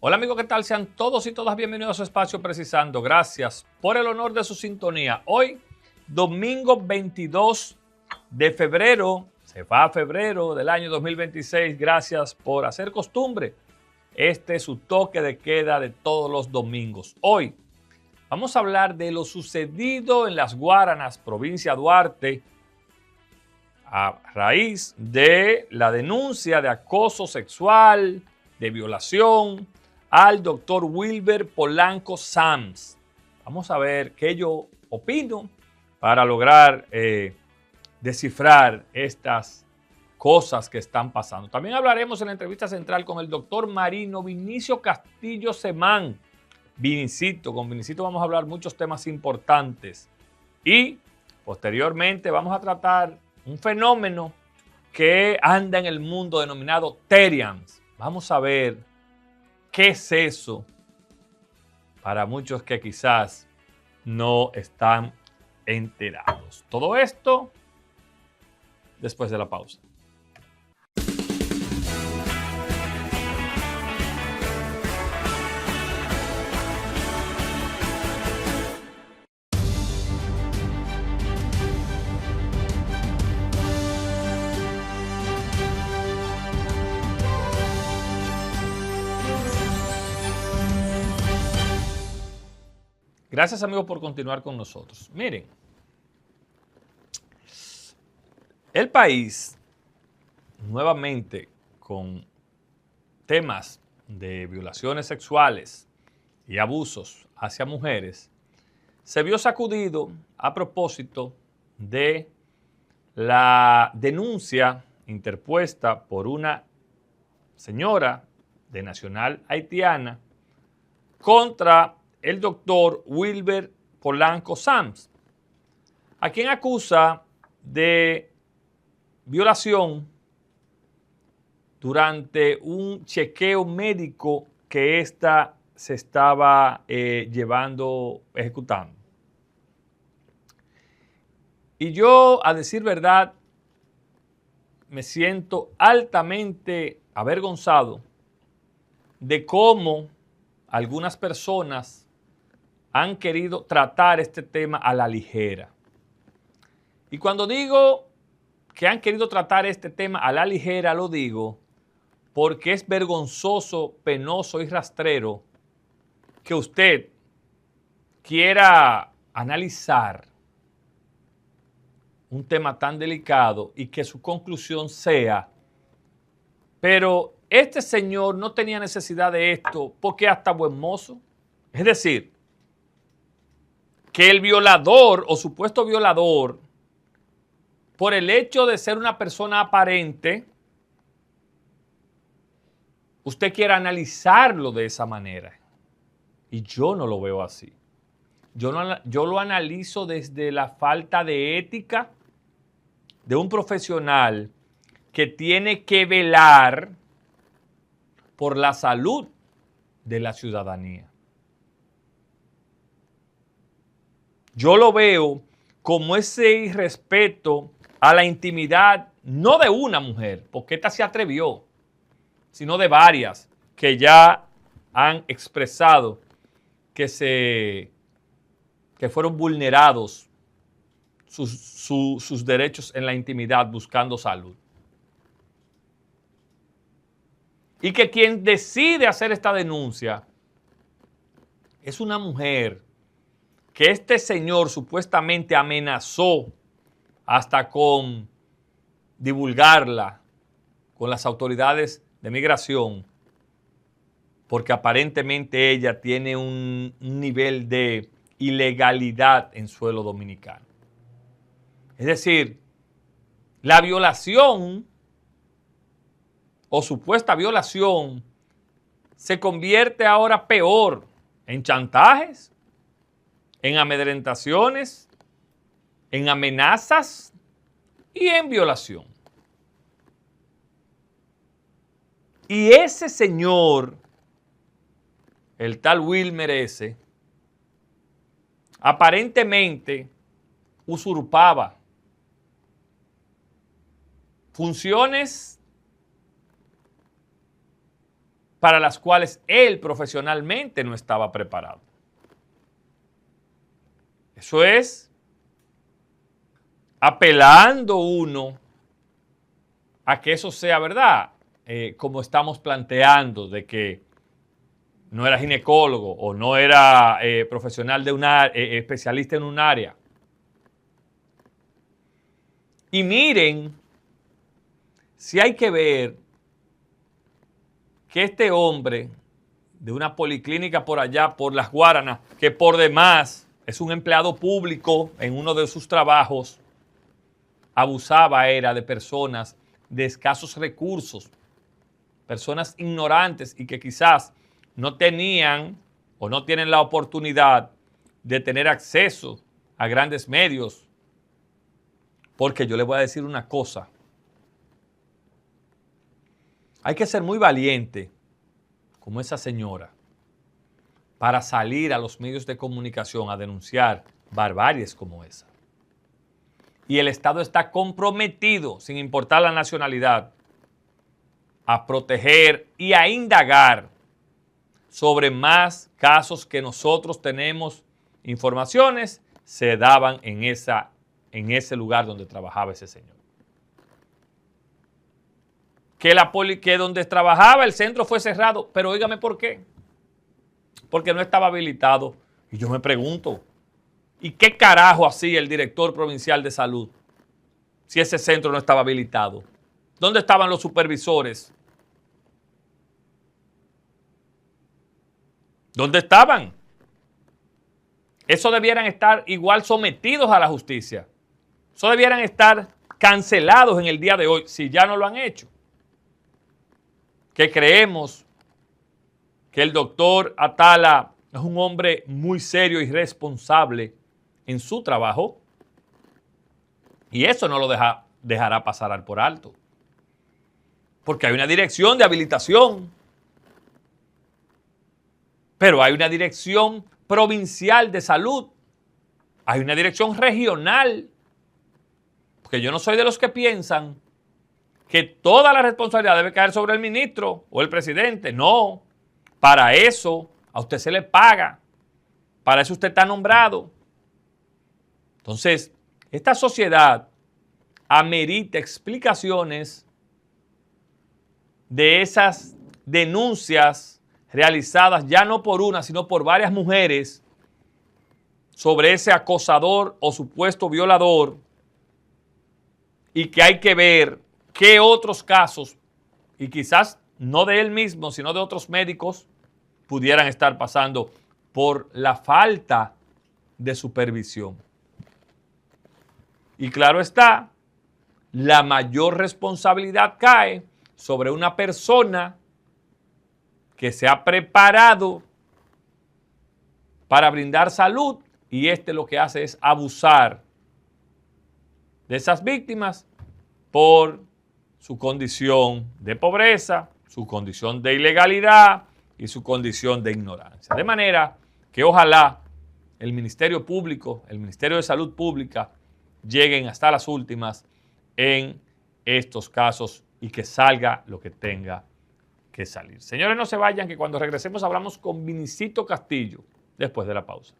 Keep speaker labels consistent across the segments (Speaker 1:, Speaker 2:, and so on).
Speaker 1: Hola amigos, ¿qué tal? Sean todos y todas bienvenidos a su espacio Precisando. Gracias por el honor de su sintonía. Hoy, domingo 22 de febrero, se va a febrero del año 2026. Gracias por hacer costumbre. Este es su toque de queda de todos los domingos. Hoy vamos a hablar de lo sucedido en las Guaranas, provincia de Duarte, a raíz de la denuncia de acoso sexual, de violación al doctor Wilber Polanco Sams. Vamos a ver qué yo opino para lograr descifrar estas cosas que están pasando. También hablaremos en la entrevista central con el doctor Marino Vinicio Castillo Semán. Con Vinicito vamos a hablar muchos temas importantes. Y posteriormente vamos a tratar un fenómeno que anda en el mundo denominado Terians. Vamos a ver qué es eso para muchos que quizás no están enterados. Todo esto después de la pausa. Gracias amigos por continuar con nosotros. Miren, el país nuevamente con temas de violaciones sexuales y abusos hacia mujeres se vio sacudido a propósito de la denuncia interpuesta por una señora de nacional haitiana contra el doctor Wilber Polanco Sams, a quien acusa de violación durante un chequeo médico que ésta se estaba ejecutando. Y yo, a decir verdad, me siento altamente avergonzado de cómo algunas personas han querido tratar este tema a la ligera. Y cuando digo que han querido tratar este tema a la ligera, lo digo porque es vergonzoso, penoso y rastrero que usted quiera analizar un tema tan delicado y que su conclusión sea, pero este señor no tenía necesidad de esto porque hasta buen mozo. Es decir, que el violador o supuesto violador, por el hecho de ser una persona aparente, usted quiere analizarlo de esa manera. Y yo no lo veo así. Yo lo analizo desde la falta de ética de un profesional que tiene que velar por la salud de la ciudadanía. Yo lo veo como ese irrespeto a la intimidad, no de una mujer, porque esta se atrevió, sino de varias que ya han expresado que fueron vulnerados sus derechos en la intimidad buscando salud. Y que quien decide hacer esta denuncia es una mujer que este señor supuestamente amenazó hasta con divulgarla con las autoridades de migración, porque aparentemente ella tiene un nivel de ilegalidad en suelo dominicano. Es decir, la violación o supuesta violación se convierte ahora peor en chantajes, en amedrentaciones, en amenazas y en violación. Y ese señor, el tal Wilmer ese, aparentemente usurpaba funciones para las cuales él profesionalmente no estaba preparado. Eso es apelando uno a que eso sea verdad, como estamos planteando, de que no era ginecólogo o no era profesional de una especialista en un área. Y miren, si hay que ver que este hombre de una policlínica por allá, por Las Guaranas, que por demás es un empleado público en uno de sus trabajos, abusaba era de personas de escasos recursos, personas ignorantes y que quizás no tenían o no tienen la oportunidad de tener acceso a grandes medios. Porque yo les voy a decir una cosa. Hay que ser muy valiente, como esa señora, para salir a los medios de comunicación a denunciar barbaries como esa. Y el Estado está comprometido, sin importar la nacionalidad, a proteger y a indagar sobre más casos que nosotros tenemos informaciones se daban en ese lugar donde trabajaba ese señor. Que donde trabajaba el centro fue cerrado, pero óigame por qué. Porque no estaba habilitado. Y yo me pregunto, ¿y qué carajo hacía el director provincial de salud si ese centro no estaba habilitado? ¿Dónde estaban los supervisores? ¿Dónde estaban? Eso debieran estar igual sometidos a la justicia. Eso debieran estar cancelados en el día de hoy, si ya no lo han hecho. Que creemos que el doctor Atala es un hombre muy serio y responsable en su trabajo. Y eso no lo dejará pasar por alto. Porque hay una dirección de habilitación. Pero hay una dirección provincial de salud. Hay una dirección regional. Porque yo no soy de los que piensan que toda la responsabilidad debe caer sobre el ministro o el presidente. No. Para eso a usted se le paga. Para eso usted está nombrado. Entonces, esta sociedad amerita explicaciones de esas denuncias realizadas ya no por una, sino por varias mujeres sobre ese acosador o supuesto violador, y que hay que ver qué otros casos, y quizás no de él mismo, sino de otros médicos, pudieran estar pasando por la falta de supervisión. Y claro está, la mayor responsabilidad cae sobre una persona que se ha preparado para brindar salud, y lo que hace es abusar de esas víctimas por su condición de pobreza, su condición de ilegalidad y su condición de ignorancia. De manera que ojalá el Ministerio Público, el Ministerio de Salud Pública, lleguen hasta las últimas en estos casos y que salga lo que tenga que salir. Señores, no se vayan, que cuando regresemos hablamos con Vinicito Castillo después de la pausa.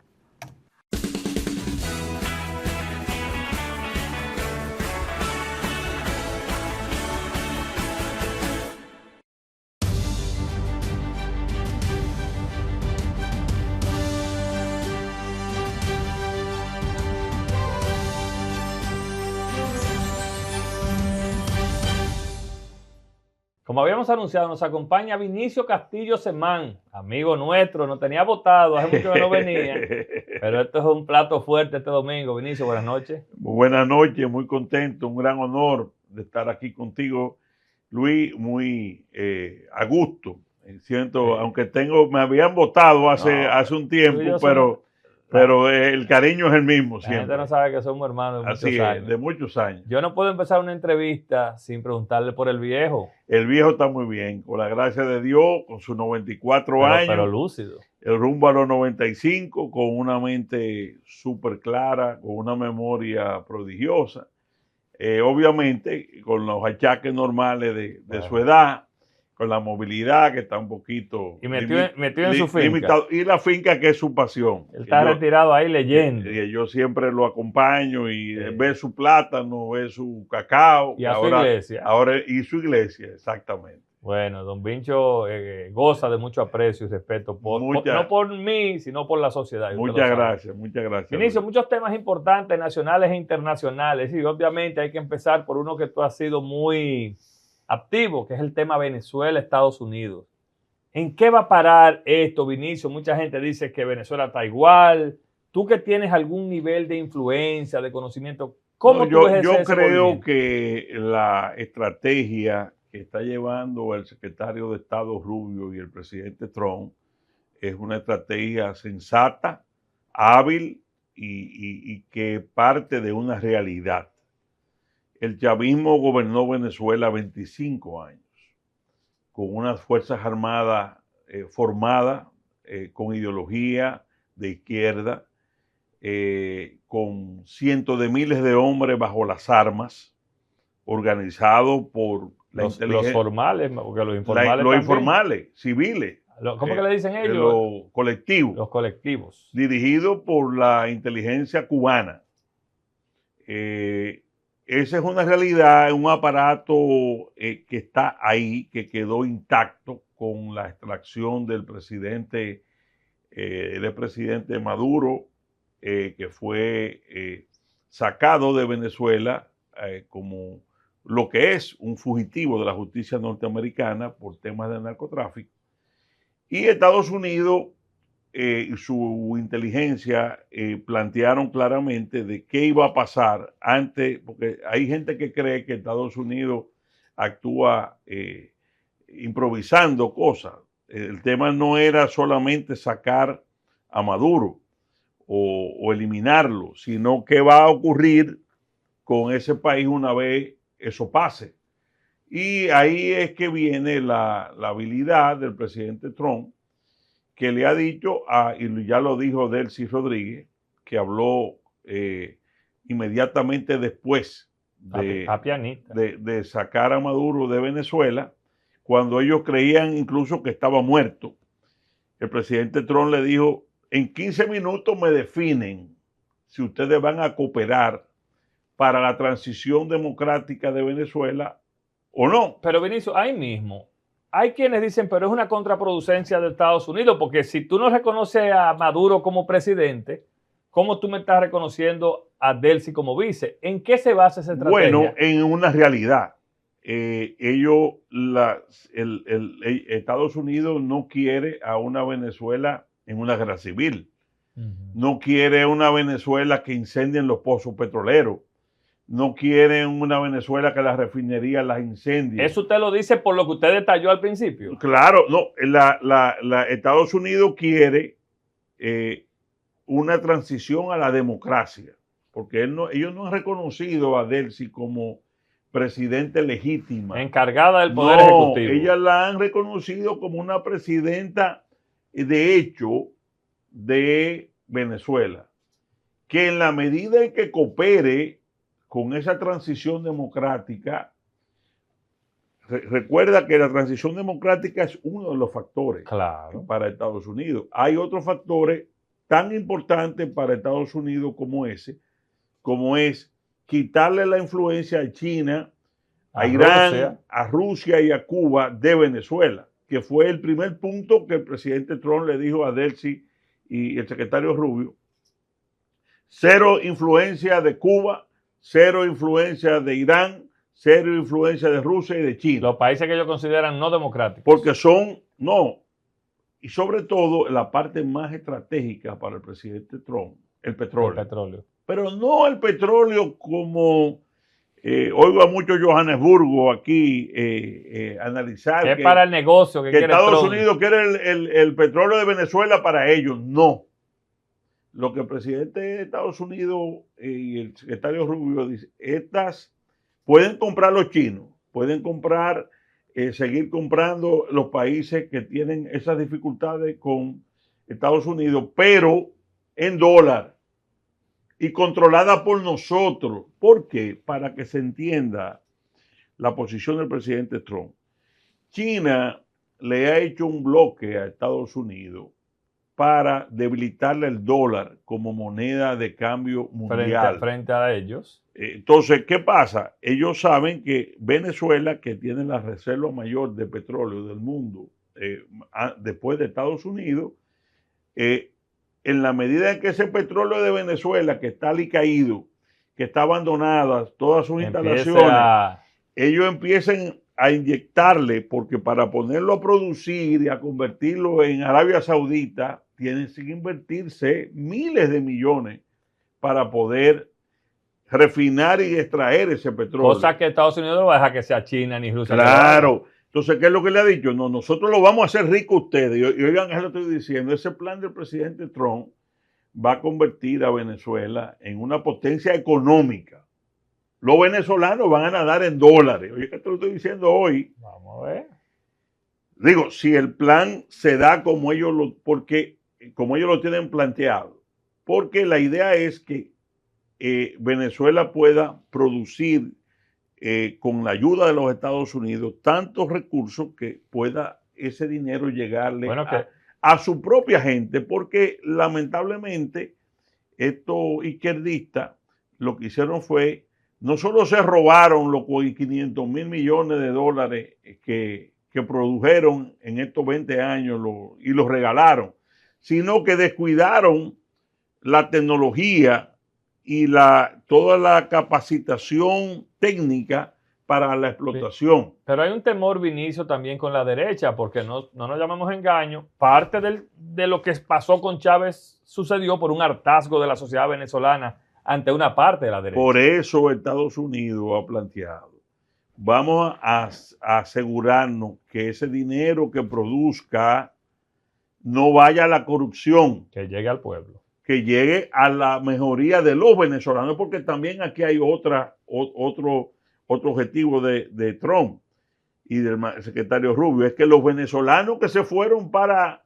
Speaker 1: Como habíamos anunciado, nos acompaña Vinicio Castillo Semán, amigo nuestro, nos tenía votado, hace mucho que no venía, pero esto es un plato fuerte este domingo. Vinicio, buenas noches.
Speaker 2: Muy buenas noches, muy contento, un gran honor de estar aquí contigo, Luis, muy a gusto. Siento, sí. Aunque me habían votado hace un tiempo, pero el cariño es el mismo siempre.
Speaker 1: La gente no sabe que somos hermanos de muchos años.
Speaker 2: De muchos años.
Speaker 1: Yo no puedo empezar una entrevista sin preguntarle por el viejo.
Speaker 2: El viejo está muy bien, con la gracia de Dios, con sus 94 años.
Speaker 1: Pero lúcido.
Speaker 2: El rumbo a los 95, con una mente súper clara, con una memoria prodigiosa. Obviamente, con los achaques normales de su edad, con la movilidad que está un poquito
Speaker 1: y metido en su finca.
Speaker 2: limitado, y la finca que es su pasión.
Speaker 1: Él está retirado ahí leyendo.
Speaker 2: Yo siempre lo acompaño y ve su plátano, ve su cacao.
Speaker 1: Y su iglesia.
Speaker 2: Y su iglesia, exactamente.
Speaker 1: Bueno, don Vincho goza de mucho aprecio y respeto, no por mí, sino por la sociedad.
Speaker 2: Muchas gracias.
Speaker 1: Vinicio, muchos temas importantes, nacionales e internacionales, y obviamente hay que empezar por uno que tú has sido muy activo, que es el tema Venezuela, Estados Unidos. ¿En qué va a parar esto, Vinicio? Mucha gente dice que Venezuela está igual. Tú que tienes algún nivel de influencia, de conocimiento, ¿cómo tú ves
Speaker 2: yo creo que la estrategia que está llevando el secretario de Estado Rubio y el presidente Trump es una estrategia sensata, hábil y que parte de una realidad. El chavismo gobernó Venezuela 25 años con unas fuerzas armadas formadas con ideología de izquierda, con cientos de miles de hombres bajo las armas, organizados por
Speaker 1: los formales, porque los informales.
Speaker 2: Los informales, civiles.
Speaker 1: ¿Cómo que le dicen ellos?
Speaker 2: Los colectivos.
Speaker 1: Los colectivos.
Speaker 2: Dirigidos por la inteligencia cubana. Esa es una realidad, un aparato que está ahí, que quedó intacto con la extracción del presidente, el expresidente Maduro, que fue sacado de Venezuela como lo que es un fugitivo de la justicia norteamericana por temas de narcotráfico. Y Estados Unidos y su inteligencia plantearon claramente de qué iba a pasar antes, porque hay gente que cree que Estados Unidos actúa improvisando cosas. El tema no era solamente sacar a Maduro o eliminarlo, sino qué va a ocurrir con ese país una vez eso pase. Y ahí es que viene la habilidad del presidente Trump, que le ha dicho, y ya lo dijo Delcy Rodríguez, que habló inmediatamente después de sacar a Maduro de Venezuela, cuando ellos creían incluso que estaba muerto. El presidente Trump le dijo, en 15 minutos me definen si ustedes van a cooperar para la transición democrática de Venezuela o no.
Speaker 1: Pero Vinicio, ahí mismo, hay quienes dicen, pero es una contraproducencia de Estados Unidos, porque si tú no reconoces a Maduro como presidente, ¿cómo tú me estás reconociendo a Delcy como vice? ¿En qué se basa esa estrategia?
Speaker 2: Bueno, en una realidad. Estados Unidos no quiere a una Venezuela en una guerra civil. No quiere una Venezuela que incendien los pozos petroleros. No quieren una Venezuela que las refinerías las incendien.
Speaker 1: ¿Eso usted lo dice por lo que usted detalló al principio?
Speaker 2: Claro, no. Estados Unidos quiere una transición a la democracia, porque ellos no han reconocido a Delcy como presidente legítima.
Speaker 1: Encargada del Poder Ejecutivo.
Speaker 2: Ellas la han reconocido como una presidenta de hecho de Venezuela, que en la medida en que coopere con esa transición democrática, recuerda que la transición democrática es uno de los factores para Estados Unidos. Hay otros factores tan importantes para Estados Unidos como ese, como es quitarle la influencia a China, a Irán, a Rusia y a Cuba de Venezuela, que fue el primer punto que el presidente Trump le dijo a Delcy y el secretario Rubio. Cero influencia de Cuba, cero influencia de Irán, cero influencia de Rusia y de China.
Speaker 1: Los países que ellos consideran no democráticos.
Speaker 2: Porque y sobre todo la parte más estratégica para el presidente Trump, el petróleo. Pero no el petróleo como oigo a mucho Johannesburgo aquí analizar.
Speaker 1: Que es para el negocio que quiere
Speaker 2: Estados Unidos quiere el petróleo de Venezuela para ellos. No. Lo que el presidente de Estados Unidos y el secretario Rubio dice, estas pueden comprar los chinos, pueden comprar, seguir comprando los países que tienen esas dificultades con Estados Unidos, pero en dólar y controlada por nosotros. ¿Por qué? Para que se entienda la posición del presidente Trump. China le ha hecho un bloque a Estados Unidos para debilitarle el dólar como moneda de cambio mundial.
Speaker 1: Frente a ellos.
Speaker 2: Entonces, ¿qué pasa? Ellos saben que Venezuela, que tiene la reserva mayor de petróleo del mundo, después de Estados Unidos, en la medida en que ese petróleo de Venezuela, que está alicaído, que está abandonada, todas sus instalaciones, ellos empiecen a inyectarle, porque para ponerlo a producir y a convertirlo en Arabia Saudita, tienen que invertirse miles de millones para poder refinar y extraer ese petróleo.
Speaker 1: Cosa que Estados Unidos no va a dejar que sea China ni Rusia.
Speaker 2: Claro. Entonces, ¿qué es lo que le ha dicho? No, nosotros lo vamos a hacer rico a ustedes. Y oigan, eso lo estoy diciendo. Ese plan del presidente Trump va a convertir a Venezuela en una potencia económica. Los venezolanos van a nadar en dólares. Oye, que te lo estoy diciendo hoy.
Speaker 1: Vamos a ver.
Speaker 2: Digo, si el plan se da como ellos lo tienen planteado. Porque la idea es que Venezuela pueda producir con la ayuda de los Estados Unidos tantos recursos que pueda ese dinero llegarle a su propia gente, porque lamentablemente estos izquierdistas lo que hicieron fue, no solo se robaron los 500 mil millones de dólares que produjeron en estos 20 años y los regalaron, sino que descuidaron la tecnología y toda la capacitación técnica para la explotación.
Speaker 1: Pero hay un temor, Vinicio, también con la derecha, porque no nos llamamos engaño. Parte de lo que pasó con Chávez sucedió por un hartazgo de la sociedad venezolana ante una parte de la derecha.
Speaker 2: Por eso Estados Unidos ha planteado, vamos a asegurarnos que ese dinero que produzca no vaya a la corrupción.
Speaker 1: Que llegue al pueblo.
Speaker 2: Que llegue a la mejoría de los venezolanos, porque también aquí hay otro objetivo de Trump y del secretario Rubio, es que los venezolanos que se fueron para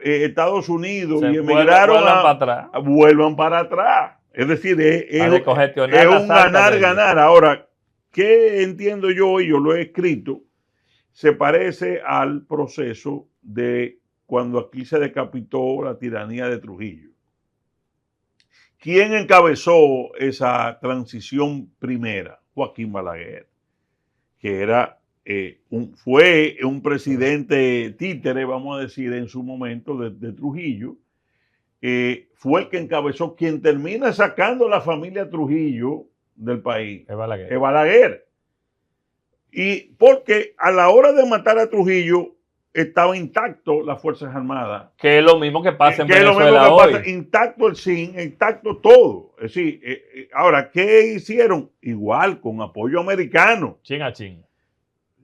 Speaker 2: Estados Unidos y emigraron vuelvan para atrás. Es decir, es un ganar-ganar. Ahora, ¿qué entiendo yo? Y yo lo he escrito, se parece al proceso de cuando aquí se decapitó la tiranía de Trujillo. ¿Quién encabezó esa transición primera? Joaquín Balaguer, que fue un presidente títere, vamos a decir, en su momento de Trujillo. Fue el que encabezó, quien termina sacando la familia Trujillo del país.
Speaker 1: Es Balaguer.
Speaker 2: Es Balaguer. Y porque a la hora de matar a Trujillo, estaba intacto las Fuerzas Armadas.
Speaker 1: Que es lo mismo que pasa en Venezuela hoy.
Speaker 2: Intacto el CIN, intacto todo. Es decir, ahora, ¿qué hicieron? Igual, con apoyo americano.
Speaker 1: Chin a chin.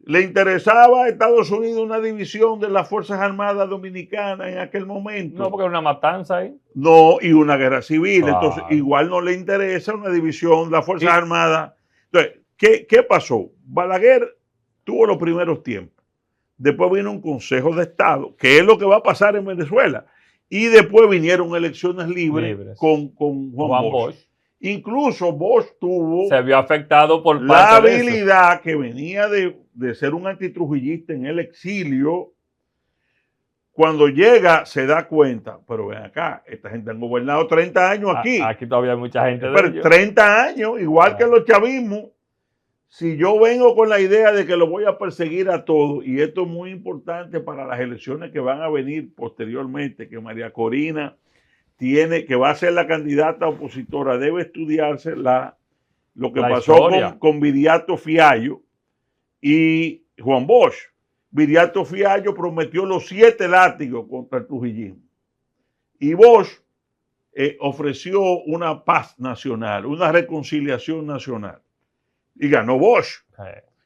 Speaker 2: ¿Le interesaba a Estados Unidos una división de las Fuerzas Armadas Dominicanas en aquel momento?
Speaker 1: No, porque era una matanza ahí.
Speaker 2: No, y una guerra civil. Entonces, igual no le interesa una división de las Fuerzas Armadas. Entonces, ¿qué pasó? Balaguer tuvo los primeros tiempos. Después vino un Consejo de Estado, que es lo que va a pasar en Venezuela. Y después vinieron elecciones libres. con Juan Bosch. Incluso Bosch
Speaker 1: se vio afectado por
Speaker 2: la habilidad que venía de ser un antitrujillista en el exilio. Cuando llega se da cuenta, pero ven acá, esta gente han gobernado 30 años aquí.
Speaker 1: Aquí todavía hay mucha gente.
Speaker 2: Pero 30 años, igual que los chavismos. Si yo vengo con la idea de que lo voy a perseguir a todos, y esto es muy importante para las elecciones que van a venir posteriormente, que María Corina que va a ser la candidata opositora, debe estudiarse lo que pasó con Viriato Fiallo y Juan Bosch. Viriato Fiallo prometió los 7 látigos contra el trujillismo. Y Bosch ofreció una paz nacional, una reconciliación nacional. Y ganó Bosch.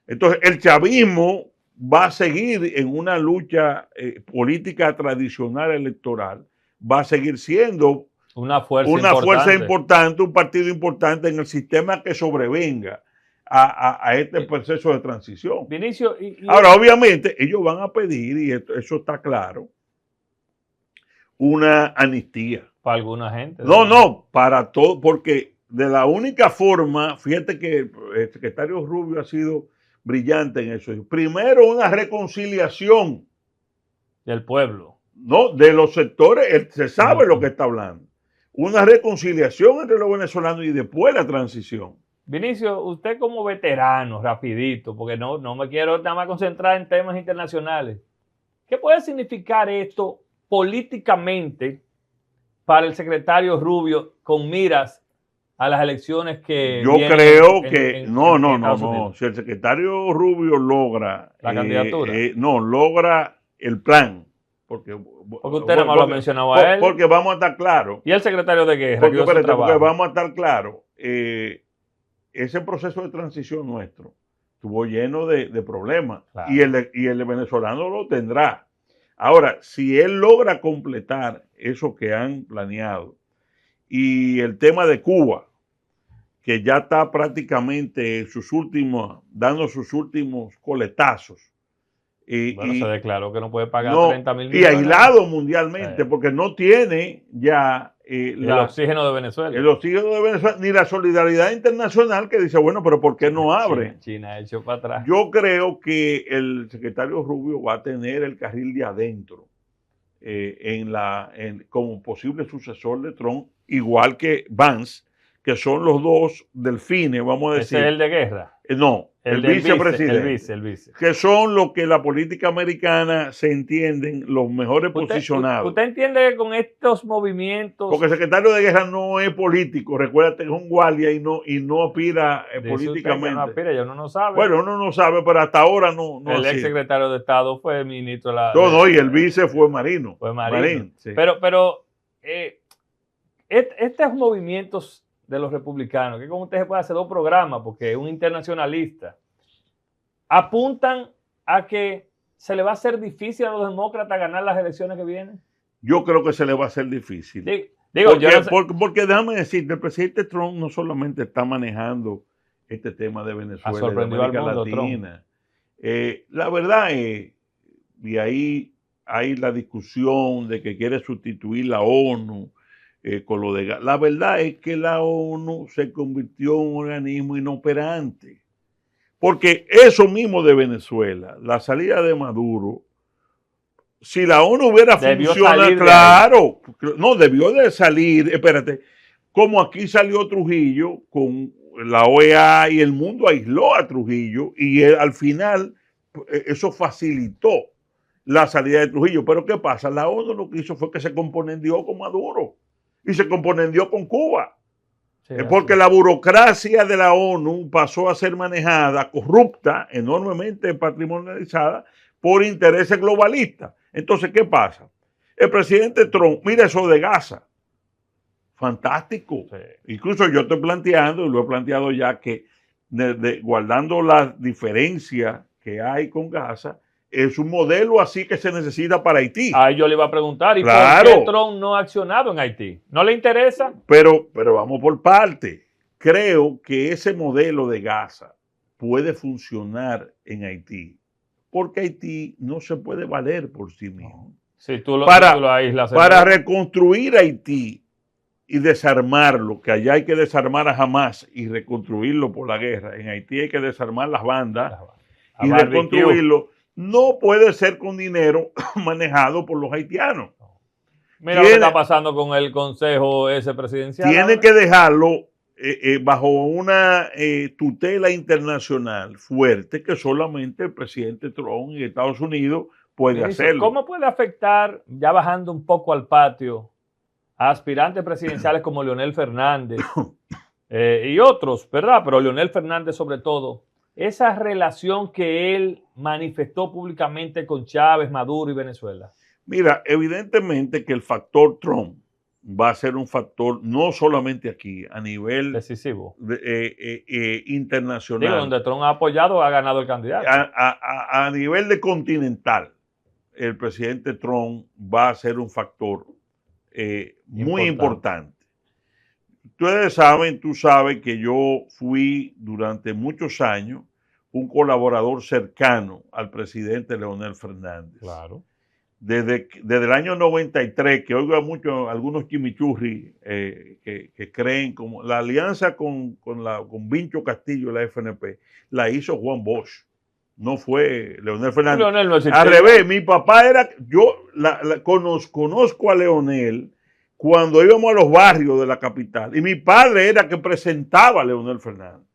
Speaker 2: Entonces, el chavismo va a seguir en una lucha política tradicional electoral, va a seguir siendo
Speaker 1: una fuerza
Speaker 2: importante, un partido importante en el sistema que sobrevenga a este proceso de transición.
Speaker 1: Vinicio,
Speaker 2: ahora, obviamente, ellos van a pedir, y eso está claro, una amnistía.
Speaker 1: Para alguna gente.
Speaker 2: No, para todo, porque de la única forma, fíjate que el secretario Rubio ha sido brillante en eso. Primero, una reconciliación
Speaker 1: del pueblo,
Speaker 2: ¿no? De los sectores, se sabe lo que está hablando. Una reconciliación entre los venezolanos y después la transición.
Speaker 1: Vinicio, usted como veterano, rapidito, porque no me quiero nada más concentrar en temas internacionales. ¿Qué puede significar esto políticamente para el secretario Rubio con miras a las elecciones que
Speaker 2: yo creo que no. Si el secretario Rubio logra
Speaker 1: la candidatura,
Speaker 2: logra el plan, porque
Speaker 1: usted no me lo ha mencionado a él.
Speaker 2: Porque vamos a estar claros.
Speaker 1: Y el secretario de Guerra.
Speaker 2: Porque vamos a estar claros. Ese proceso de transición nuestro estuvo lleno de problemas, claro. y el venezolano lo tendrá. Ahora, si él logra completar eso que han planeado y el tema de Cuba, que ya está prácticamente dando sus últimos coletazos.
Speaker 1: Se declaró que no puede pagar 30 mil
Speaker 2: millones. Y aislado mundialmente, porque no tiene ya
Speaker 1: el oxígeno de Venezuela.
Speaker 2: El oxígeno de Venezuela, ni la solidaridad internacional que dice, bueno, pero ¿por qué no abre?
Speaker 1: China echó para atrás.
Speaker 2: Yo creo que el secretario Rubio va a tener el carril de adentro como posible sucesor de Trump, igual que Vance, que son los dos delfines, vamos a decir.
Speaker 1: ¿Ese es el de Guerra?
Speaker 2: No, el vicepresidente.
Speaker 1: El vice.
Speaker 2: Que son los que la política americana se entienden los mejores posicionados.
Speaker 1: ¿Usted entiende que con estos movimientos?
Speaker 2: Porque el secretario de Guerra no es político, recuérdate que es un guardia y no aspira políticamente.
Speaker 1: No aspira, uno no sabe.
Speaker 2: Bueno, uno no sabe, pero hasta ahora no.
Speaker 1: El ex secretario de Estado fue ministro de la...
Speaker 2: y el vice fue Marino.
Speaker 1: Sí. Pero estos movimientos de los republicanos, que como usted se puede hacer 2 programas, porque es un internacionalista, apuntan a que se le va a hacer difícil a los demócratas ganar las elecciones que vienen.
Speaker 2: Yo creo que se le va a hacer difícil. Porque déjame decirte, el presidente Trump no solamente está manejando este tema de Venezuela, de América Latina. La verdad es, y ahí hay la discusión de que quiere sustituir la ONU, con lo de gas. La verdad es que la ONU se convirtió en un organismo inoperante. Porque eso mismo de Venezuela, la salida de Maduro, si la ONU hubiera funcionado, claro, no, debió de salir, espérate, como aquí salió Trujillo, con la OEA y el mundo aisló a Trujillo y al final eso facilitó la salida de Trujillo. Pero ¿qué pasa? La ONU lo que hizo fue que se componendió con Maduro. Y se componendió con Cuba. Sí, porque la burocracia de la ONU pasó a ser manejada, corrupta, enormemente patrimonializada, por intereses globalistas. Entonces, ¿qué pasa? El presidente Trump, mira eso de Gaza. Fantástico. Sí. Incluso yo estoy planteando, y lo he planteado ya, que guardando las diferencias que hay con Gaza, es un modelo así que se necesita para Haití.
Speaker 1: Yo le iba a preguntar, ¿y por qué Trump no ha accionado en Haití? ¿No le interesa?
Speaker 2: Pero vamos por parte. Creo que ese modelo de Gaza puede funcionar en Haití, porque Haití no se puede valer por sí mismo.
Speaker 1: Si tú lo aíslas.
Speaker 2: Para reconstruir Haití y desarmarlo, que allá hay que desarmar a Hamas y reconstruirlo por la guerra. En Haití hay que desarmar las bandas y reconstruirlo. No puede ser con dinero manejado por los haitianos.
Speaker 1: Mira lo que está pasando con el consejo ese presidencial.
Speaker 2: Tiene que dejarlo bajo una tutela internacional fuerte que solamente el presidente Trump y Estados Unidos puede hacerlo.
Speaker 1: ¿Cómo puede afectar, ya bajando un poco al patio, a aspirantes presidenciales como Leonel Fernández y otros, ¿verdad? Pero Leonel Fernández sobre todo, esa relación que él manifestó públicamente con Chávez, Maduro y Venezuela?
Speaker 2: Mira, evidentemente que el factor Trump va a ser un factor no solamente aquí, a nivel
Speaker 1: decisivo,
Speaker 2: internacional.
Speaker 1: Digo, donde Trump ha apoyado, ha ganado el candidato.
Speaker 2: A nivel de continental, el presidente Trump va a ser un factor muy importante. Tú sabes que yo fui durante muchos años un colaborador cercano al presidente Leonel Fernández.
Speaker 1: Claro.
Speaker 2: Desde el año 93, que oigo mucho algunos chimichurri que creen como la alianza con Vincho Castillo y la FNP, la hizo Juan Bosch. no fue Leonel Fernández.
Speaker 1: Leonel no existía.
Speaker 2: Al revés, mi papá era, yo conozco a Leonel cuando íbamos a los barrios de la capital y mi padre era que presentaba a Leonel Fernández.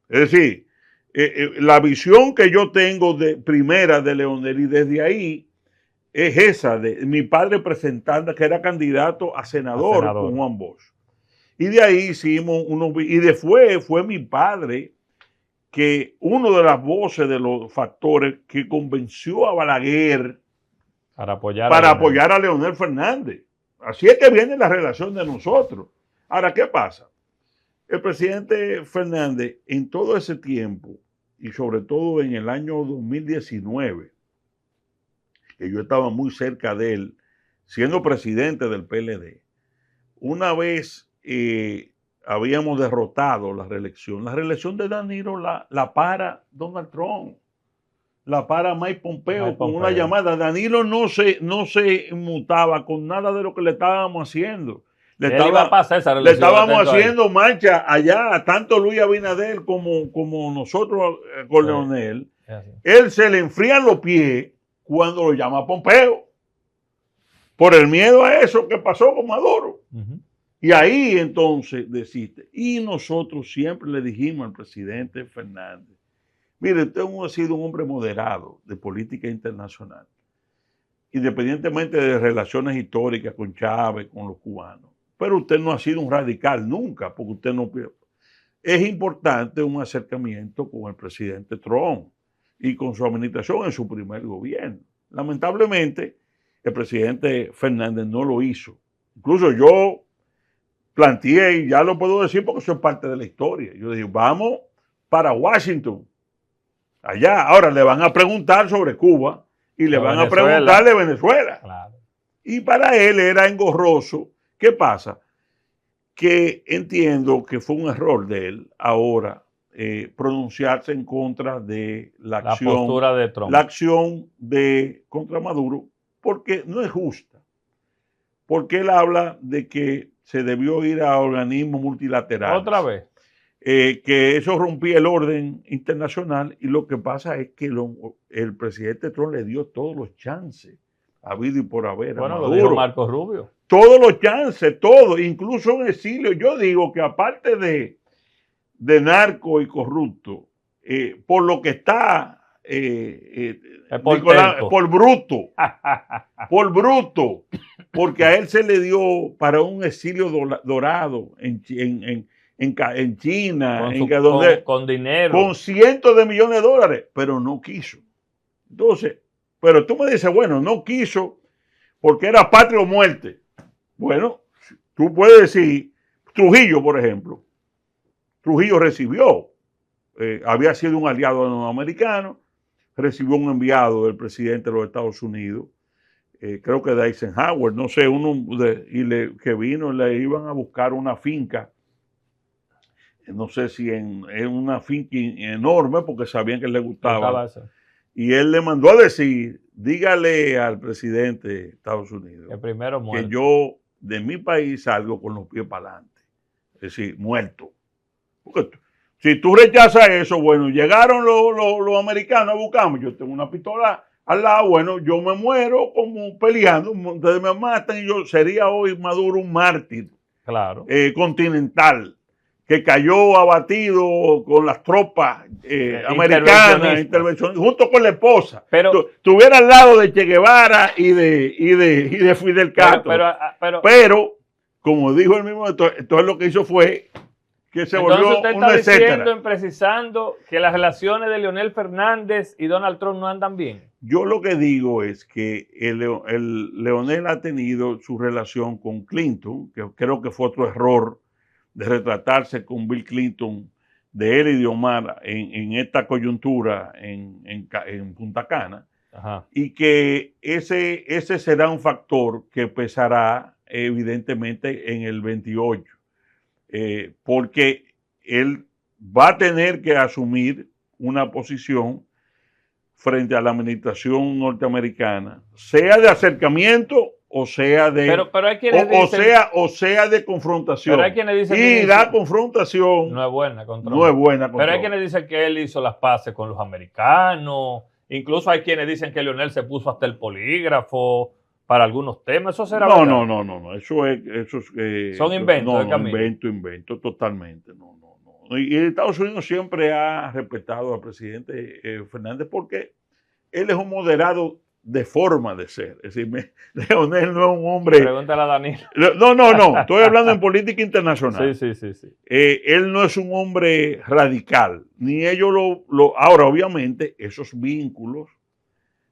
Speaker 2: Es decir, la visión que yo tengo de primera de Leonel y desde ahí es esa de mi padre presentando, que era candidato a senador con Juan Bosch. Y de ahí hicimos y después fue mi padre que uno de las voces de los factores que convenció a Balaguer
Speaker 1: para apoyar
Speaker 2: a Leonel Fernández. Así es que viene la relación de nosotros. Ahora, ¿qué pasa? El presidente Fernández en todo ese tiempo y sobre todo en el año 2019, que yo estaba muy cerca de él, siendo presidente del PLD, una vez habíamos derrotado la reelección de Danilo la para Donald Trump, la para Mike Pompeo con una llamada. Danilo no se inmutaba con nada de lo que le estábamos haciendo. Le estábamos haciendo marcha allá, tanto Luis Abinader como nosotros con Leonel. Él se le enfrían los pies cuando lo llama Pompeo, por el miedo a eso que pasó con Maduro. Y ahí entonces desiste. Y nosotros siempre le dijimos al presidente Fernández, mire, usted ha sido un hombre moderado de política internacional, independientemente de relaciones históricas con Chávez, con los cubanos. Pero usted no ha sido un radical nunca, porque usted no... Es importante un acercamiento con el presidente Trump y con su administración en su primer gobierno. Lamentablemente, el presidente Fernández no lo hizo. Incluso yo planteé, y ya lo puedo decir porque eso es parte de la historia. Yo dije, vamos para Washington, allá. Ahora le van a preguntar sobre Cuba y le van a preguntar de Venezuela. Claro. Y para él era engorroso. ¿Qué pasa? Que entiendo que fue un error de él ahora pronunciarse en contra de la
Speaker 1: postura de Trump.
Speaker 2: La acción contra Maduro, porque no es justa. Porque él habla de que se debió ir a organismos multilaterales.
Speaker 1: Otra vez.
Speaker 2: Que eso rompía el orden internacional y lo que pasa es que el presidente Trump le dio todos los chances, habido y por haber.
Speaker 1: Bueno, lo dijo Marco Rubio.
Speaker 2: Todos los chances, todo, incluso en exilio. Yo digo que aparte de narco y corrupto, por lo que está por bruto, porque a él se le dio para un exilio dorado en China,
Speaker 1: con dinero,
Speaker 2: con cientos de millones de dólares, pero no quiso. Entonces, pero tú me dices, bueno, no quiso porque era patria o muerte. Bueno, tú puedes decir, Trujillo, por ejemplo, Trujillo recibió, había sido un aliado norteamericano, recibió un enviado del presidente de los Estados Unidos, creo que de Eisenhower, no sé, que vino, le iban a buscar una finca, no sé si en una finca enorme, porque sabían que le gustaba. Y él le mandó a decir, dígale al presidente de Estados Unidos que yo de mi país salgo con los pies para adelante. Es decir, muerto. Porque si tú rechazas eso, bueno, llegaron los americanos a buscarme, yo tengo una pistola al lado, bueno, yo me muero como peleando, ustedes me matan y yo sería hoy Maduro un mártir.
Speaker 1: Claro.
Speaker 2: Continental, que cayó abatido con las tropas americanas, intervencionistas, junto con la esposa.
Speaker 1: Pero
Speaker 2: estuviera al lado de Che Guevara y de Fidel Castro. Pero, como dijo el mismo, entonces lo que hizo fue que se volvió una etcétera.
Speaker 1: Precisando que las relaciones de Leonel Fernández y Donald Trump no andan bien.
Speaker 2: Yo lo que digo es que Leonel ha tenido su relación con Clinton, que creo que fue otro error de retratarse con Bill Clinton, de él y de Omar en esta coyuntura en Punta Cana.
Speaker 1: Ajá.
Speaker 2: Y que ese será un factor que pesará evidentemente en el 28, porque él va a tener que asumir una posición frente a la administración norteamericana, sea de acercamiento o sea de
Speaker 1: pero hay quienes dicen,
Speaker 2: o sea de confrontación.
Speaker 1: Pero hay quienes dicen
Speaker 2: y la confrontación
Speaker 1: no es buena Pero hay quienes dicen que él hizo las paces con los americanos. Incluso hay quienes dicen que Leonel se puso hasta el polígrafo para algunos temas. ¿Eso será verdad?
Speaker 2: No.
Speaker 1: Son inventos.
Speaker 2: Invento totalmente. No. Y Estados Unidos siempre ha respetado al presidente Fernández porque él es un moderado de forma de ser. Es decir, Leonel no es un hombre...
Speaker 1: Pregúntale a Danilo.
Speaker 2: No. Estoy hablando en política internacional.
Speaker 1: Sí.
Speaker 2: Él no es un hombre radical. Ni ellos Ahora, obviamente, esos vínculos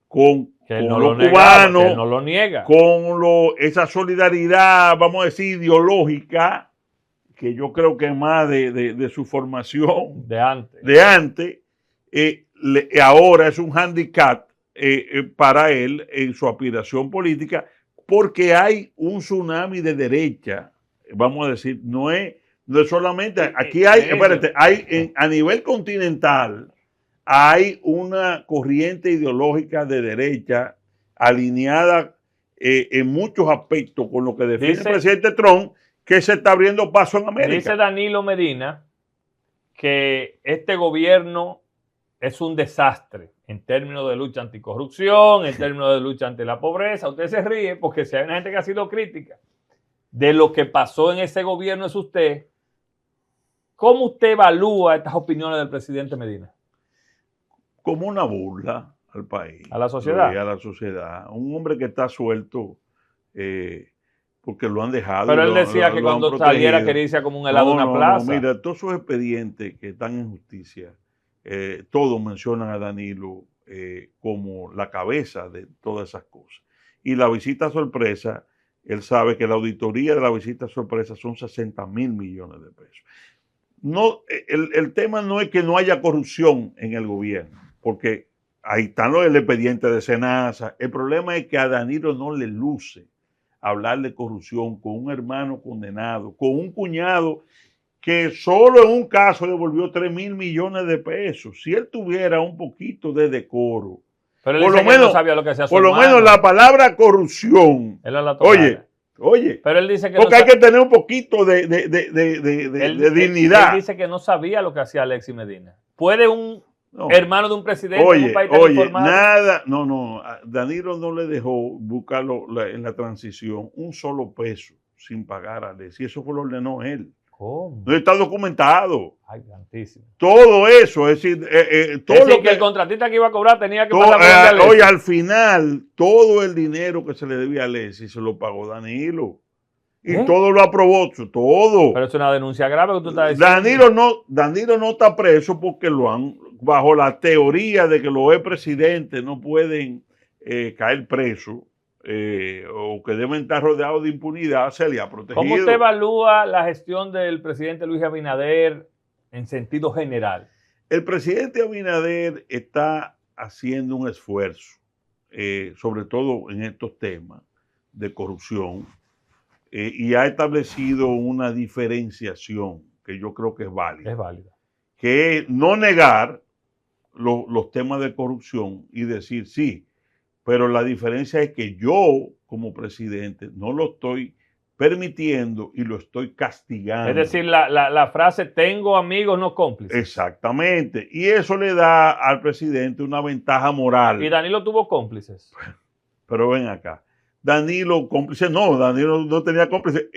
Speaker 2: con los cubanos...
Speaker 1: Que no lo niega.
Speaker 2: Con esa solidaridad, vamos a decir, ideológica, que yo creo que es más de su formación
Speaker 1: de antes,
Speaker 2: ahora es un hándicap para él en su aspiración política, porque hay un tsunami de derecha, vamos a decir, no es solamente, aquí a nivel continental, hay una corriente ideológica de derecha alineada en muchos aspectos con lo que define el presidente Trump, que se está abriendo paso en América.
Speaker 1: Dice Danilo Medina que este gobierno es un desastre en términos de lucha anticorrupción, en términos de lucha ante la pobreza. Usted se ríe porque si hay una gente que ha sido crítica de lo que pasó en ese gobierno es usted. ¿Cómo usted evalúa estas opiniones del presidente Medina?
Speaker 2: Como una burla al país.
Speaker 1: A la sociedad.
Speaker 2: A la sociedad. Un hombre que está suelto porque lo han dejado.
Speaker 1: Pero él decía que cuando saliera quería irse como un helado de una plaza.
Speaker 2: No, mira, todos esos expedientes que están en justicia, todos mencionan a Danilo como la cabeza de todas esas cosas. Y la visita sorpresa, él sabe que la auditoría de la visita sorpresa son 60,000 millones de pesos. No, el tema no es que no haya corrupción en el gobierno, porque ahí están el expediente de Senasa. El problema es que a Danilo no le luce hablar de corrupción con un hermano condenado, con un cuñado que solo en un caso devolvió 3,000 millones de pesos. Si él tuviera un poquito de decoro,
Speaker 1: pero él por lo menos no sabía lo que hacía su
Speaker 2: por hermano. Lo menos la palabra corrupción. Oye,
Speaker 1: pero él dice que
Speaker 2: porque hay que tener un poquito de dignidad.
Speaker 1: Él dice que no sabía lo que hacía Alexis Medina. ¿Puede un hermano de un presidente en un país tan informado?
Speaker 2: Nada, Danilo no le dejó buscarlo en la transición un solo peso sin pagar a Alexis. Y eso fue lo ordenó él.
Speaker 1: ¿Cómo?
Speaker 2: No está documentado.
Speaker 1: Ay, tantísimo.
Speaker 2: Todo eso, es decir, todo lo
Speaker 1: que el contratista que iba a cobrar tenía que pagar.
Speaker 2: Oye, al final, todo el dinero que se le debía a Alexis se lo pagó Danilo. Y todo lo aprobó, todo.
Speaker 1: Pero es una denuncia grave que tú estás diciendo.
Speaker 2: Danilo no está preso porque lo han, bajo la teoría de que los expresidentes no pueden caer presos. O que deben estar rodeados de impunidad, se le ha protegido.
Speaker 1: ¿Cómo usted evalúa la gestión del presidente Luis Abinader en sentido general?
Speaker 2: El presidente Abinader está haciendo un esfuerzo, sobre todo en estos temas de corrupción, y ha establecido una diferenciación que yo creo que es válida.
Speaker 1: Es válida.
Speaker 2: Que es no negar los temas de corrupción y decir sí, pero la diferencia es que yo, como presidente, no lo estoy permitiendo y lo estoy castigando.
Speaker 1: Es decir, la frase tengo amigos, no cómplices.
Speaker 2: Exactamente. Y eso le da al presidente una ventaja moral.
Speaker 1: ¿Y Danilo tuvo cómplices?
Speaker 2: Pero ven acá. Danilo, cómplice, no, Danilo no tenía cómplices.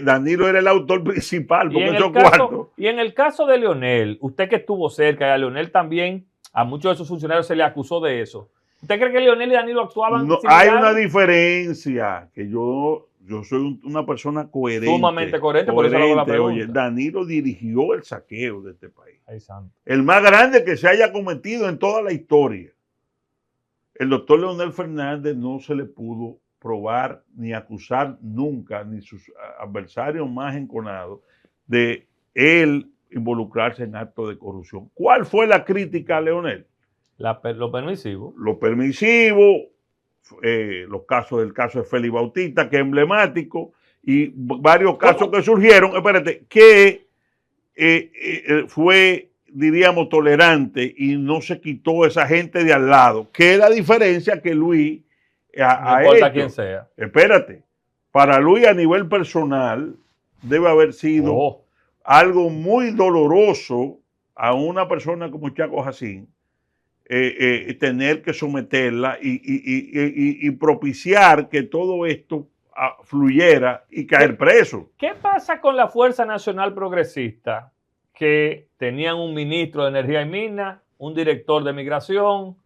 Speaker 2: Danilo era el autor principal.
Speaker 1: Y en el caso de Leonel, usted que estuvo cerca, y a Leonel también, a muchos de sus funcionarios se le acusó de eso. ¿Usted cree que Leonel y Danilo actuaban
Speaker 2: similar? Hay una diferencia, que yo soy una persona coherente.
Speaker 1: Sumamente coherente, por eso hago la pregunta.
Speaker 2: Oye, Danilo dirigió el saqueo de este país.
Speaker 1: Ay, santo.
Speaker 2: El más grande que se haya cometido en toda la historia. El doctor Leonel Fernández no se le pudo probar ni acusar nunca, ni sus adversarios más enconados, de él involucrarse en actos de corrupción. ¿Cuál fue la crítica a Leonel?
Speaker 1: Lo permisivo.
Speaker 2: Lo permisivo, el caso de Félix Bautista, que es emblemático, y varios casos que surgieron, que fue, diríamos, tolerante y no se quitó esa gente de al lado, que es la diferencia que Luis
Speaker 1: No importa quién sea.
Speaker 2: Espérate, para Luis a nivel personal debe haber sido algo muy doloroso a una persona como Chaco Jacín, tener que someterla y propiciar que todo esto fluyera y caer preso.
Speaker 1: ¿Qué pasa con la Fuerza Nacional Progresista, que tenían un ministro de Energía y Minas, un director de Migración,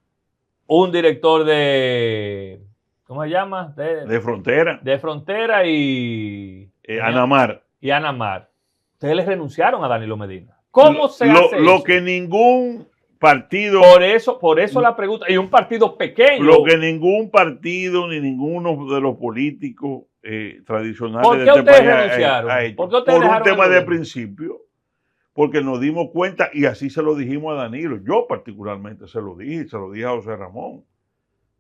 Speaker 1: un director de, ¿cómo se llama?
Speaker 2: De frontera.
Speaker 1: De frontera y
Speaker 2: Anamar.
Speaker 1: Y Anamar. Ustedes les renunciaron a Danilo Medina. ¿Cómo se hace eso?
Speaker 2: Lo que ningún partido...
Speaker 1: Por eso la pregunta. Y un partido pequeño.
Speaker 2: Lo que ningún partido ni ninguno de los políticos tradicionales
Speaker 1: ¿Por qué
Speaker 2: de este
Speaker 1: ustedes
Speaker 2: país
Speaker 1: renunciaron?
Speaker 2: ha hecho.
Speaker 1: ¿Por qué ustedes
Speaker 2: Por un
Speaker 1: dejaron
Speaker 2: tema de principio. Porque nos dimos cuenta, y así se lo dijimos a Danilo. Yo particularmente se lo dije a José Ramón.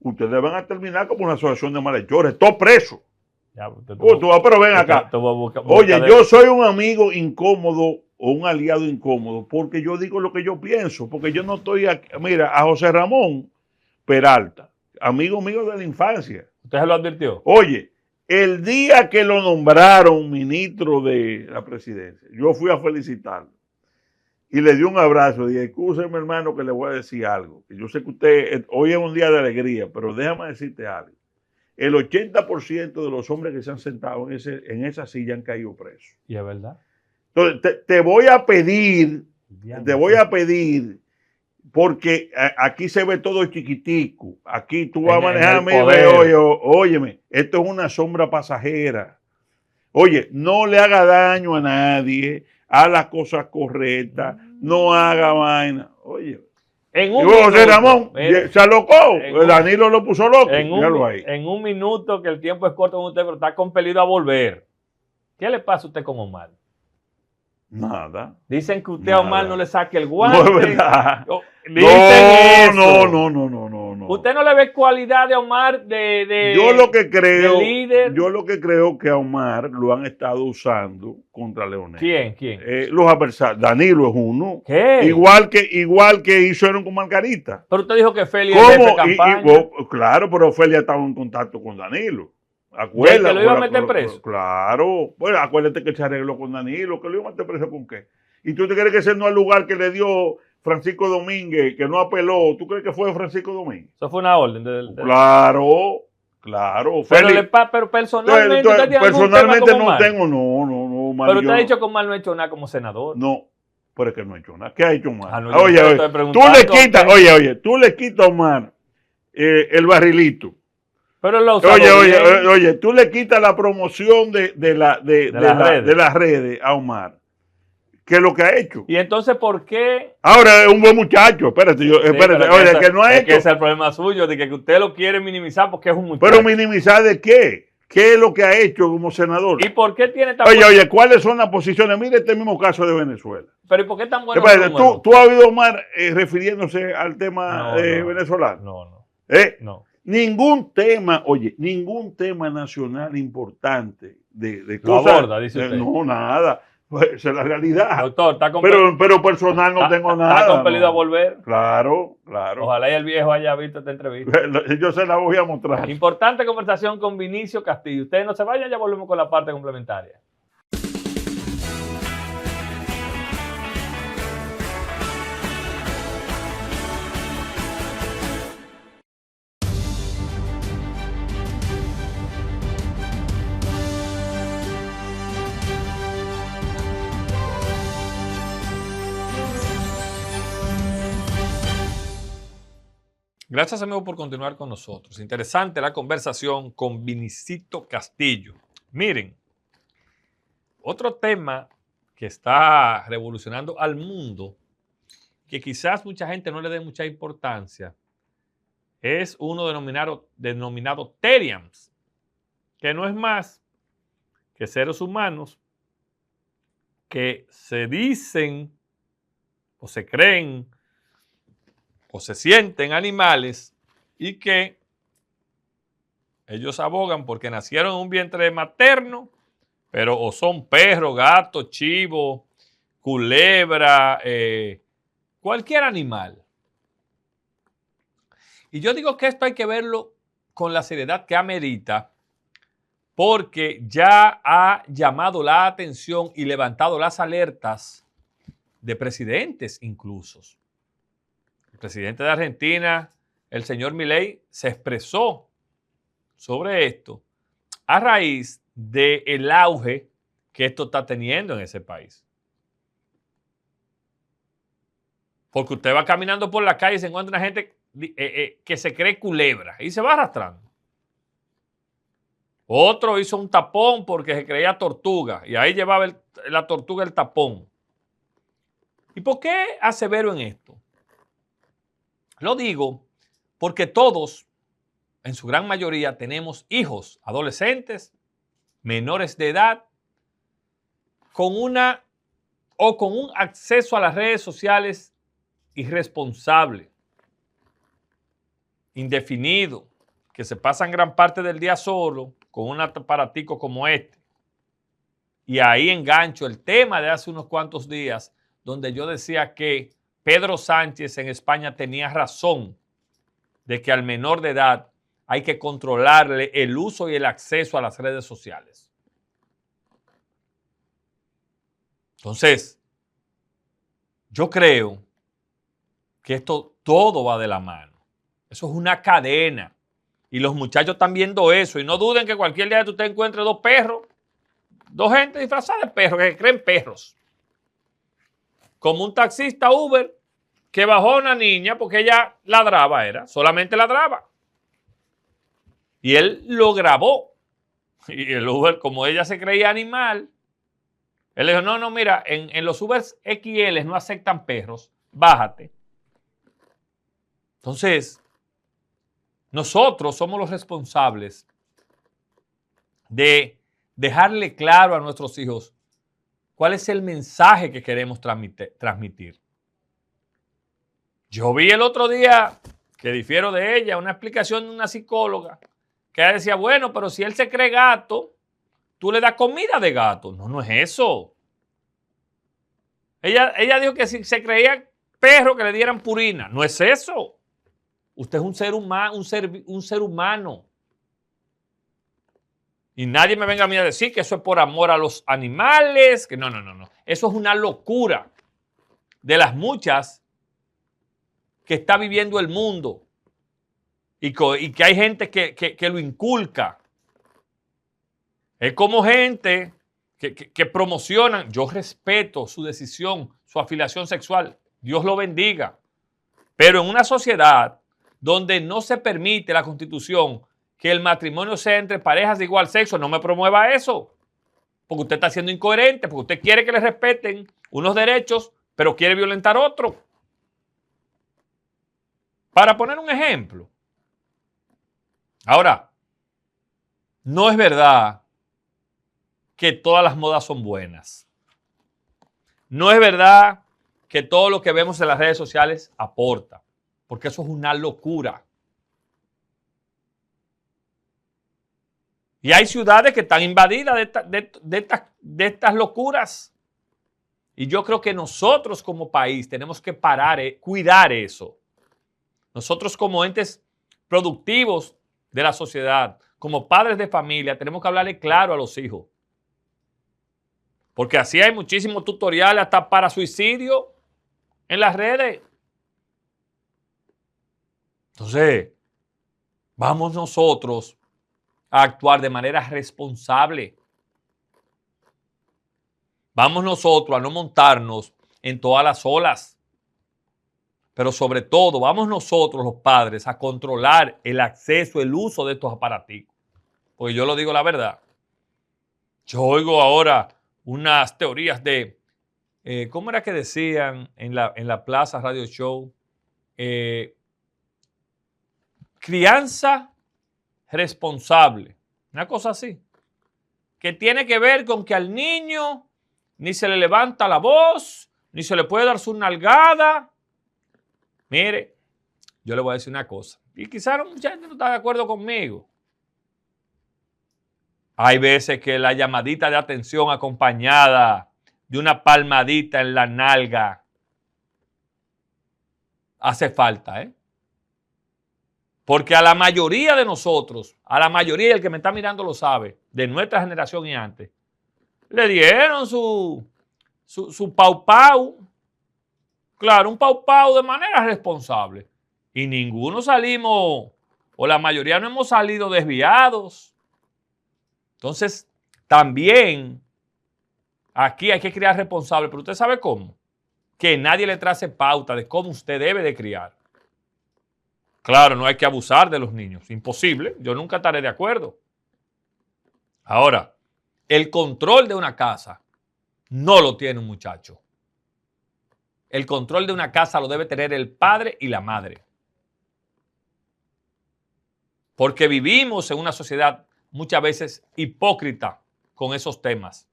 Speaker 2: Ustedes van a terminar como una asociación de malhechores, todos presos. Pero ven acá. Oye, yo soy un amigo incómodo o un aliado incómodo porque yo digo lo que yo pienso, porque yo no estoy aquí. Mira, a José Ramón Peralta, amigo mío de la infancia.
Speaker 1: ¿Usted se lo advirtió?
Speaker 2: Oye, el día que lo nombraron ministro de la presidencia, yo fui a felicitarlo y le di un abrazo. Dije, escúcheme, hermano, que le voy a decir algo. Yo sé que usted, hoy es un día de alegría, pero déjame decirte algo. El 80% de los hombres que se han sentado en esa silla han caído presos.
Speaker 1: ¿Y es verdad?
Speaker 2: Entonces, te voy a pedir, porque aquí se ve todo chiquitico. Aquí tú vas a manejar, óyeme, esto es una sombra pasajera. Oye, no le haga daño a nadie, haz las cosas correctas, no haga vaina. Oye, José Ramón se alocó, Danilo lo puso loco.
Speaker 1: En un minuto, que el tiempo es corto con usted, pero está compelido a volver. ¿Qué le pasa a usted con Omar?
Speaker 2: Nada.
Speaker 1: Dicen que usted a Omar no le saque el guante.
Speaker 2: No es verdad. No.
Speaker 1: ¿Usted no le ve cualidad de Omar de
Speaker 2: yo lo que creo,
Speaker 1: líder?
Speaker 2: Yo lo que creo que a Omar lo han estado usando contra Leonel.
Speaker 1: ¿Quién?
Speaker 2: Los adversarios. Danilo es uno.
Speaker 1: ¿Qué?
Speaker 2: Igual que hicieron con Margarita.
Speaker 1: Pero usted dijo que Feli es jefe de campaña.
Speaker 2: Claro, pero Feli estaba en contacto con Danilo. Acuérdate,
Speaker 1: que lo iba a meter preso.
Speaker 2: Claro. Bueno, acuérdate que se arregló con Danilo, que lo iba a meter preso con qué. ¿Y tú te crees que ese no es el lugar que le dio Francisco Domínguez, que no apeló? ¿Tú crees que fue Francisco Domínguez?
Speaker 1: Eso fue una orden.
Speaker 2: Claro.
Speaker 1: Pero personalmente,
Speaker 2: personalmente no tengo, no.
Speaker 1: Pero usted ha dicho que Omar no ha hecho nada como senador.
Speaker 2: No, pero es que no ha hecho nada. ¿Qué ha hecho Omar?
Speaker 1: Oye,
Speaker 2: tú le quitas a Omar el barrilito.
Speaker 1: Pero lo
Speaker 2: oye, tú le quitas la promoción de las redes a Omar. ¿Qué es lo que ha hecho?
Speaker 1: ¿Y entonces por qué?
Speaker 2: Ahora es un buen muchacho. Espérate, oye, que no ha hecho.
Speaker 1: Que ese es el problema suyo, de que usted lo quiere minimizar porque es un muchacho.
Speaker 2: ¿Pero minimizar de qué? ¿Qué es lo que ha hecho como senador?
Speaker 1: ¿Y por qué tiene tan
Speaker 2: Oye, ¿cuáles son las posiciones? Mire este mismo caso de Venezuela.
Speaker 1: ¿Pero y por qué tan bueno?
Speaker 2: ¿Tú has oído Omar refiriéndose al tema venezolano?
Speaker 1: No.
Speaker 2: Ningún tema nacional importante de
Speaker 1: cosas. Lo aborda, dice usted.
Speaker 2: No, nada. Pues, esa es la realidad.
Speaker 1: Doctor,
Speaker 2: pero personal no tengo nada.
Speaker 1: ¿Está compelido a volver?
Speaker 2: Claro.
Speaker 1: Ojalá y el viejo haya visto esta entrevista.
Speaker 2: Yo se la voy a mostrar.
Speaker 1: Importante conversación con Vinicio Castillo. Ustedes no se vayan, ya volvemos con la parte complementaria. Gracias, amigo, por continuar con nosotros. Interesante la conversación con Vinicito Castillo. Miren, otro tema que está revolucionando al mundo, que quizás mucha gente no le dé mucha importancia, es uno denominado Terians, que no es más que seres humanos que se dicen o se creen o se sienten animales y que ellos abogan porque nacieron en un vientre materno, pero o son perro, gato, chivo, culebra, cualquier animal. Y yo digo que esto hay que verlo con la seriedad que amerita, porque ya ha llamado la atención y levantado las alertas de presidentes incluso. El presidente de Argentina, el señor Milei, se expresó sobre esto a raíz del auge que esto está teniendo en ese país. Porque usted va caminando por la calle y se encuentra una gente que se cree culebra y se va arrastrando. Otro hizo un tapón porque se creía tortuga y ahí llevaba la tortuga el tapón. ¿Y por qué asevero en esto? Lo digo porque todos, en su gran mayoría, tenemos hijos, adolescentes, menores de edad, con un acceso a las redes sociales irresponsable, indefinido, que se pasan gran parte del día solo con un aparatico como este. Y ahí engancho el tema de hace unos cuantos días, donde yo decía que Pedro Sánchez en España tenía razón de que al menor de edad hay que controlarle el uso y el acceso a las redes sociales. Entonces, yo creo que esto todo va de la mano. Eso es una cadena. Y los muchachos están viendo eso. Y no duden que cualquier día usted encuentre dos perros, dos gente disfrazada de perros, que creen perros. Como un taxista Uber que bajó a una niña porque ella ladraba, solamente ladraba. Y él lo grabó. Y el Uber, como ella se creía animal, él le dijo, no, mira, en los Ubers XL no aceptan perros, bájate. Entonces, nosotros somos los responsables de dejarle claro a nuestros hijos cuál es el mensaje que queremos transmitir. Yo vi el otro día, que difiero de ella, una explicación de una psicóloga, que ella decía, bueno, pero si él se cree gato, tú le das comida de gato. No es eso. Ella dijo que si se creía perro, que le dieran purina. No es eso. Usted es un ser humano. Y nadie me venga a mí a decir que eso es por amor a los animales. Que no. Eso es una locura de las muchas que está viviendo el mundo. Y que hay gente que lo inculca. Es como gente que promocionan. Yo respeto su decisión, su afiliación sexual. Dios lo bendiga. Pero en una sociedad donde no se permite la Constitución que el matrimonio sea entre parejas de igual sexo, no me promueva eso. Porque usted está siendo incoherente, porque usted quiere que le respeten unos derechos, pero quiere violentar otros. Para poner un ejemplo. Ahora, no es verdad que todas las modas son buenas. No es verdad que todo lo que vemos en las redes sociales aporta. Porque eso es una locura. Y hay ciudades que están invadidas de estas locuras. Y yo creo que nosotros como país tenemos que cuidar eso. Nosotros como entes productivos de la sociedad, como padres de familia, tenemos que hablarle claro a los hijos. Porque así hay muchísimos tutoriales hasta para suicidio en las redes. Entonces, vamos nosotros a actuar de manera responsable. Vamos nosotros a no montarnos en todas las olas. Pero sobre todo, vamos nosotros los padres a controlar el acceso, el uso de estos aparatos. Porque yo lo digo la verdad. Yo oigo ahora unas teorías de, ¿cómo era que decían en la Plaza Radio Show? Crianza responsable, una cosa así, que tiene que ver con que al niño ni se le levanta la voz, ni se le puede dar su nalgada. Mire, yo le voy a decir una cosa, y quizás mucha gente no está de acuerdo conmigo. Hay veces que la llamadita de atención acompañada de una palmadita en la nalga hace falta, Porque a la mayoría de nosotros, a la mayoría, el que me está mirando lo sabe, de nuestra generación y antes, le dieron su pau-pau. Claro, un pau-pau de manera responsable. Y ninguno salimos, o la mayoría no hemos salido desviados. Entonces, también aquí hay que criar responsables, pero usted sabe cómo. Que nadie le trace pauta de cómo usted debe de criar. Claro, no hay que abusar de los niños. Imposible. Yo nunca estaré de acuerdo. Ahora, el control de una casa no lo tiene un muchacho. El control de una casa lo debe tener el padre y la madre. Porque vivimos en una sociedad muchas veces hipócrita con esos temas.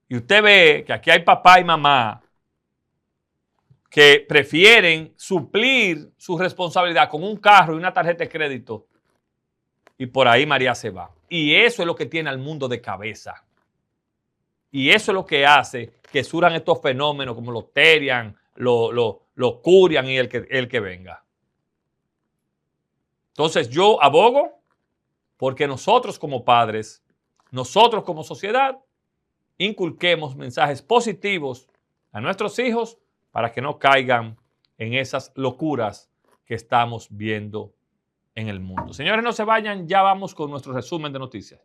Speaker 1: Y usted ve que aquí hay papá y mamá que prefieren suplir su responsabilidad con un carro y una tarjeta de crédito. Y por ahí María se va. Y eso es lo que tiene al mundo de cabeza. Y eso es lo que hace que surjan estos fenómenos como los Terian, los Curian y el que venga. Entonces yo abogo porque nosotros como padres, nosotros como sociedad, inculquemos mensajes positivos a nuestros hijos para que no caigan en esas locuras que estamos viendo en el mundo. Señores, no se vayan, ya vamos con nuestro resumen de noticias.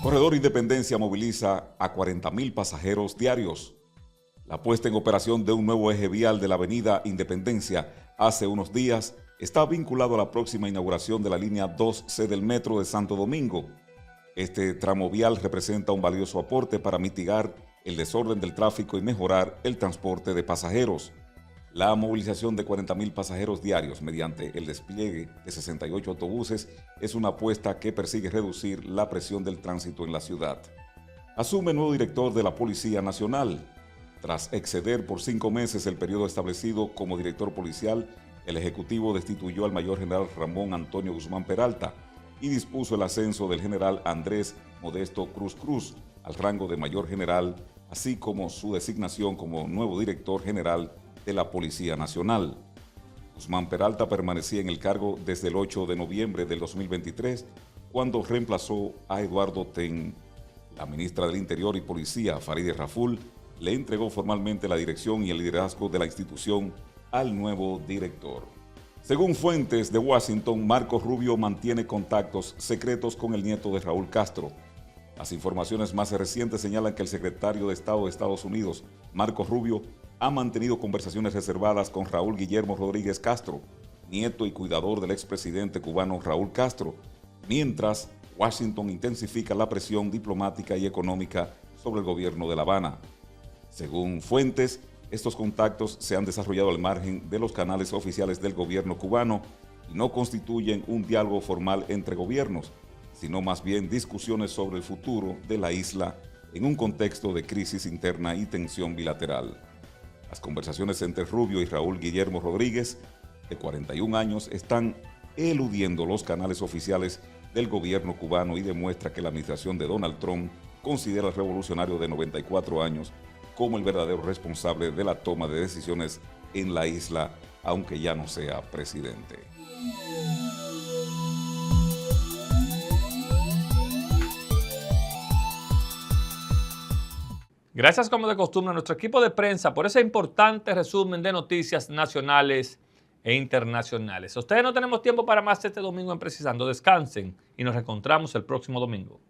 Speaker 3: Corredor Independencia moviliza a 40.000 pasajeros diarios. La puesta en operación de un nuevo eje vial de la avenida Independencia hace unos días está vinculado a la próxima inauguración de la línea 2C del Metro de Santo Domingo. Este tramo vial representa un valioso aporte para mitigar el desorden del tráfico y mejorar el transporte de pasajeros. La movilización de 40.000 pasajeros diarios mediante el despliegue de 68 autobuses es una apuesta que persigue reducir la presión del tránsito en la ciudad. Asume nuevo director de la Policía Nacional. Tras exceder por 5 meses el periodo establecido como director policial, el Ejecutivo destituyó al mayor general Ramón Antonio Guzmán Peralta y dispuso el ascenso del general Andrés Modesto Cruz Cruz al rango de mayor general, así como su designación como nuevo director general de la Policía Nacional. Guzmán Peralta permanecía en el cargo desde el 8 de noviembre del 2023, cuando reemplazó a Eduardo Ten. La ministra del Interior y Policía, Farideh Raful, le entregó formalmente la dirección y el liderazgo de la institución al nuevo director. Según fuentes de Washington, Marco Rubio mantiene contactos secretos con el nieto de Raúl Castro. Las informaciones más recientes señalan que el secretario de Estado de Estados Unidos, Marco Rubio, ha mantenido conversaciones reservadas con Raúl Guillermo Rodríguez Castro, nieto y cuidador del expresidente cubano Raúl Castro, mientras Washington intensifica la presión diplomática y económica sobre el gobierno de La Habana. Según fuentes, estos contactos se han desarrollado al margen de los canales oficiales del gobierno cubano y no constituyen un diálogo formal entre gobiernos, sino más bien discusiones sobre el futuro de la isla en un contexto de crisis interna y tensión bilateral. Las conversaciones entre Rubio y Raúl Guillermo Rodríguez, de 41 años, están eludiendo los canales oficiales del gobierno cubano y demuestra que la administración de Donald Trump considera al revolucionario de 94 años como el verdadero responsable de la toma de decisiones en la isla, aunque ya no sea presidente.
Speaker 1: Gracias, como de costumbre, a nuestro equipo de prensa por ese importante resumen de noticias nacionales e internacionales. A ustedes no tenemos tiempo para más este domingo en Precisando. Descansen y nos reencontramos el próximo domingo.